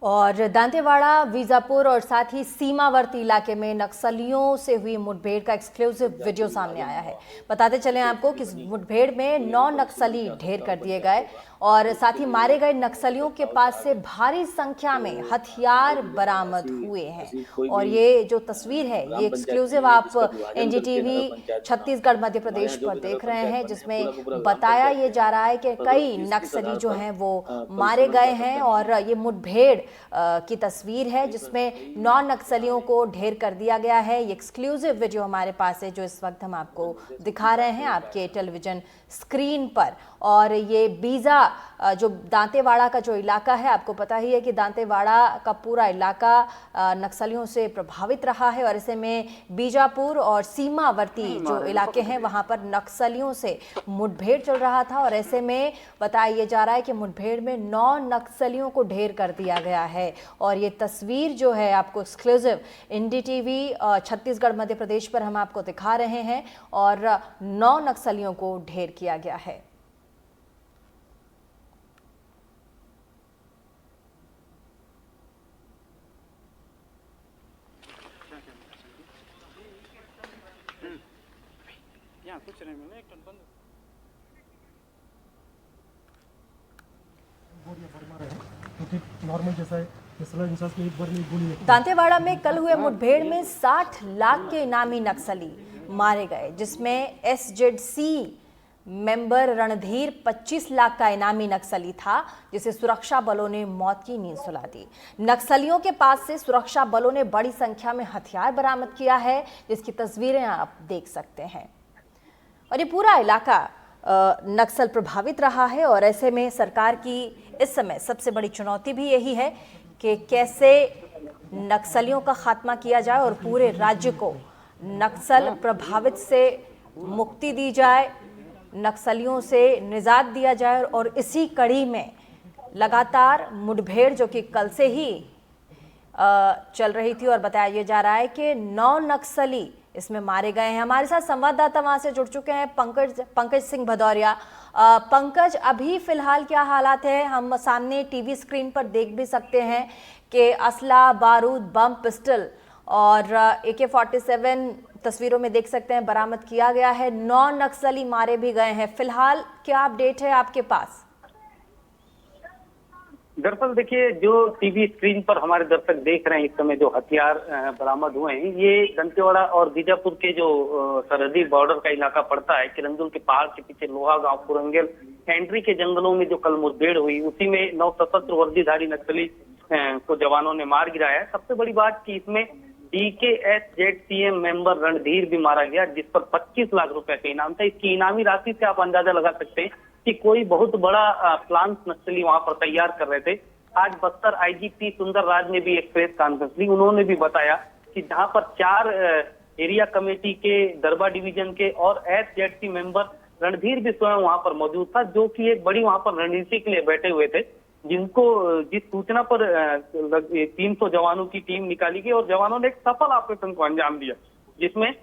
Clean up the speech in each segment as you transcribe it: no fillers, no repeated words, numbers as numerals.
और दांतेवाड़ा, वीजापुर और साथ ही सीमावर्ती इलाके में नक्सलियों से हुई मुठभेड़ का एक्सक्लूसिव वीडियो सामने आया है। बताते चले आपको कि इस मुठभेड़ में 9 नक्सली ढेर कर दिए गए और साथ ही मारे गए नक्सलियों के पास से भारी संख्या में हथियार बरामद हुए हैं। और ये जो तस्वीर है ये एक्सक्लूसिव आप एनडीटीवी छत्तीसगढ़ मध्य प्रदेश पर देख रहे हैं, जिसमें बताया ये जा रहा है कि कई नक्सली जो हैं वो मारे गए हैं। और ये मुठभेड़ की तस्वीर है जिसमें 9 नक्सलियों को ढेर कर दिया गया है। ये एक्सक्लूसिव वीडियो हमारे पास है जो इस वक्त हम आपको दिखा रहे हैं आपके टेलीविजन स्क्रीन पर। और ये बीजा जो दांतेवाड़ा का जो इलाका है, आपको पता ही है कि दांतेवाड़ा का पूरा इलाका नक्सलियों से प्रभावित रहा है और ऐसे में बीजापुर और सीमावर्ती जो इलाके हैं वहां पर नक्सलियों से मुठभेड़ चल रहा था। और ऐसे में बताया जा रहा है कि मुठभेड़ में 9 नक्सलियों को ढेर कर दिया गया है। और ये तस्वीर जो है आपको एक्सक्लूसिव एनडीटीवी छत्तीसगढ़ मध्य प्रदेश पर हम आपको दिखा रहे हैं और 9 नक्सलियों को ढेर किया गया है। कुछ नहीं मिला, एक टन बंद नॉर्मल जैसा है। दांतेवाड़ा में कल हुए मुठभेड़ में 60 लाख के इनामी नक्सली मारे गए, जिसमें एसजेडसी मेंबर रणधीर 25 लाख का इनामी नक्सली था, जिसे सुरक्षा बलों ने मौत की नींद सुला दी। नक्सलियों के पास से सुरक्षा बलों ने बड़ी संख्या में हथियार बरामद किया है, जिसकी तस्वीरें आप देख सकते हैं। और ये पूरा इलाका नक्सल प्रभावित रहा है और ऐसे में सरकार की इस समय सबसे बड़ी चुनौती भी यही है कि कैसे नक्सलियों का खात्मा किया जाए और पूरे राज्य को नक्सल प्रभावित से मुक्ति दी जाए, नक्सलियों से निजात दिया जाए। और इसी कड़ी में लगातार मुठभेड़ जो कि कल से ही चल रही थी और बताया जा रहा है कि 9 नक्सली इसमें मारे गए हैं। हमारे साथ संवाददाता वहां से जुड़ चुके हैं पंकज सिंह भदौरिया। पंकज, अभी फिलहाल क्या हालात है? हम सामने टीवी स्क्रीन पर देख भी सकते हैं कि असला, बारूद, बम, पिस्टल और AK-47 तस्वीरों में देख सकते हैं बरामद किया गया है। 9 नक्सली मारे भी गए हैं। फिलहाल क्या अपडेट है आपके पास? दरअसल देखिए, जो टीवी स्क्रीन पर हमारे दर्शक देख रहे हैं इस समय जो हथियार बरामद हुए हैं, ये दंतेवाड़ा और बीजापुर के जो सरहदी बॉर्डर का इलाका पड़ता है। किरंदुल के पहाड़ के पीछे लोहा गांव, पुरंगेल एंट्री के जंगलों में जो कल मुठभेड़ हुई, उसी में 9 सशस्त्र वर्दीधारी नक्सली को जवानों ने मार गिराया है। सबसे बड़ी बात कि इसमें DKSZCM मेंबर रणधीर भी मारा गया, जिस पर 25 लाख रुपए का इनाम था। इसकी इनामी राशि से आप अंदाजा लगा सकते हैं कि कोई बहुत बड़ा प्लान नक्सली वहां पर तैयार कर रहे थे। आज बस्तर IGP सुंदर राज ने भी एक प्रेस कॉन्फ्रेंस ली। उन्होंने भी बताया कि जहां पर 4 एरिया कमेटी के, दरबा डिवीजन के और SZC मेंबर रणधीर भी स्वयं वहां पर मौजूद था, जो कि एक बड़ी वहां पर रणनीति के लिए बैठे हुए थे। जिस सूचना पर 300 जवानों की टीम निकाली गई और जवानों ने एक सफल ऑपरेशन को अंजाम दिया, जिसमें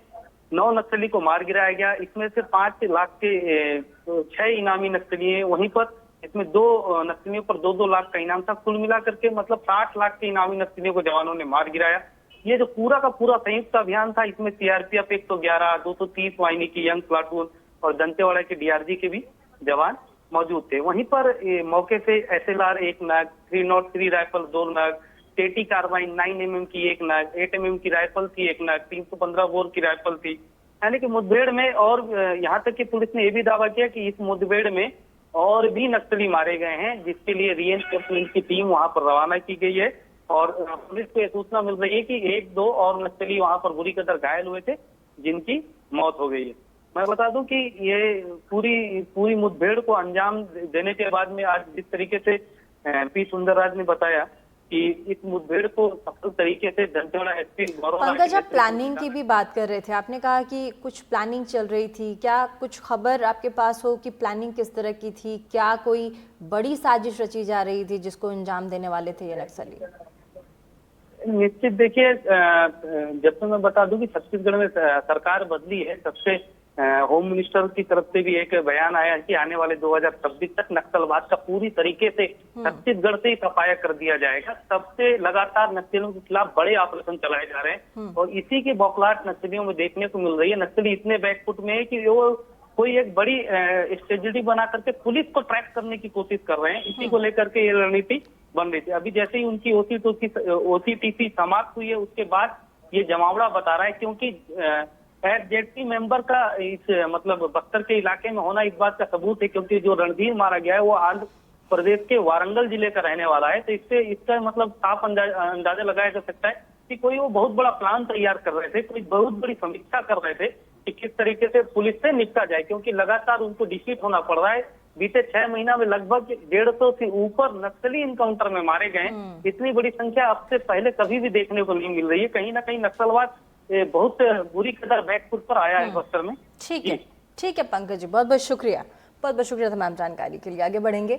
9 नक्सली को मार गिराया गया। इसमें से 5 लाख के 6 इनामी नक्सली हैं। वहीं पर इसमें 2 नक्सलियों पर 2-2 लाख का इनाम था। कुल मिलाकर के मतलब 60 लाख के इनामी नक्सलियों को जवानों ने मार गिराया। ये जो पूरा का पूरा संयुक्त अभियान था, इसमें CRPF 111, 230 वाहिनी की यंग प्लाटून और दंतेवाड़ा के DRG के भी जवान मौजूद थे। वहीं पर मौके से SLR 1 नग, 303 राइफल 2 नग, टेटी कार्बाइन 9mm की 1 नग, 8mm की राइफल थी 1 नग, 315 बोर की राइफल थी। यानी कि मुठभेड़ में, और यहाँ तक कि पुलिस ने यह भी दावा किया कि इस मुठभेड़ में और भी नक्सली मारे गए हैं, जिसके लिए रीएंफोर्समेंट की टीम वहां पर रवाना की गई है। और पुलिस को यह सूचना मिल रही है कि 1-2 और नक्सली वहां पर बुरी कदर घायल हुए थे, जिनकी मौत हो गई है। मैं बता दूं कि ये पूरी मुठभेड़ को अंजाम देने के बाद में आज जिस तरीके से P सुंदर राज ने बताया कि इस मुठभेड़ को सफल तरीके से दंतेवाड़ा SP गौरव। पंकज, आप प्लानिंग की भी बात कर रहे थे, आपने कहा कि कुछ प्लानिंग चल रही थी। क्या कुछ खबर आपके पास हो कि प्लानिंग किस तरह की थी? क्या कोई बड़ी साजिश रची जा रही थी जिसको अंजाम देने वाले थे ये नक्सली? निश्चित देखिए, जब से मैं बता दूं कि छत्तीसगढ़ में सरकार बदली है, तब से होम मिनिस्टर की तरफ से भी एक बयान आया है कि आने वाले 2026 तक नक्सलवाद का पूरी तरीके से छत्तीसगढ़ से ही सफाया कर दिया जाएगा। तब से लगातार नक्सलियों के खिलाफ बड़े ऑपरेशन चलाए जा रहे हैं और इसी की बौखलाहट नक्सलियों में देखने को मिल रही है। नक्सली इतने बैकफुट में है कि वो कोई एक बड़ी स्ट्रेटेजी बना करके पुलिस को ट्रैक करने की कोशिश कर रहे हैं। इसी को लेकर के ये रणनीति बन रही थी। अभी जैसे ही उनकी ओसीटीसी समाप्त हुई है उसके बाद ये जमावड़ा बता रहा है, क्योंकि जेडपी मेंबर का इस मतलब बस्तर के इलाके में होना इस बात का सबूत है, क्योंकि जो रणधीर मारा गया है वो आंध्र प्रदेश के वारंगल जिले का रहने वाला है। तो इससे इसका मतलब साफ अंदाजा लगाया जा सकता है कि कोई वो बहुत बड़ा प्लान तैयार कर रहे थे, कोई बहुत बड़ी समीक्षा कर रहे थे कि किस तरीके से पुलिस से निपटा जाए, क्योंकि लगातार उनको डिफीट होना पड़ रहा है। बीते 6 महीना में लगभग 150 से ऊपर नक्सली इनकाउंटर में मारे गए। इतनी बड़ी संख्या अब से पहले कभी भी देखने को नहीं मिल रही है। कहीं ना कहीं नक्सलवाद बहुत बुरी कदर बैकफुट पर आया है बस्तर में। ठीक है पंकज जी, बहुत बहुत शुक्रिया तमाम जानकारी के लिए। आगे बढ़ेंगे।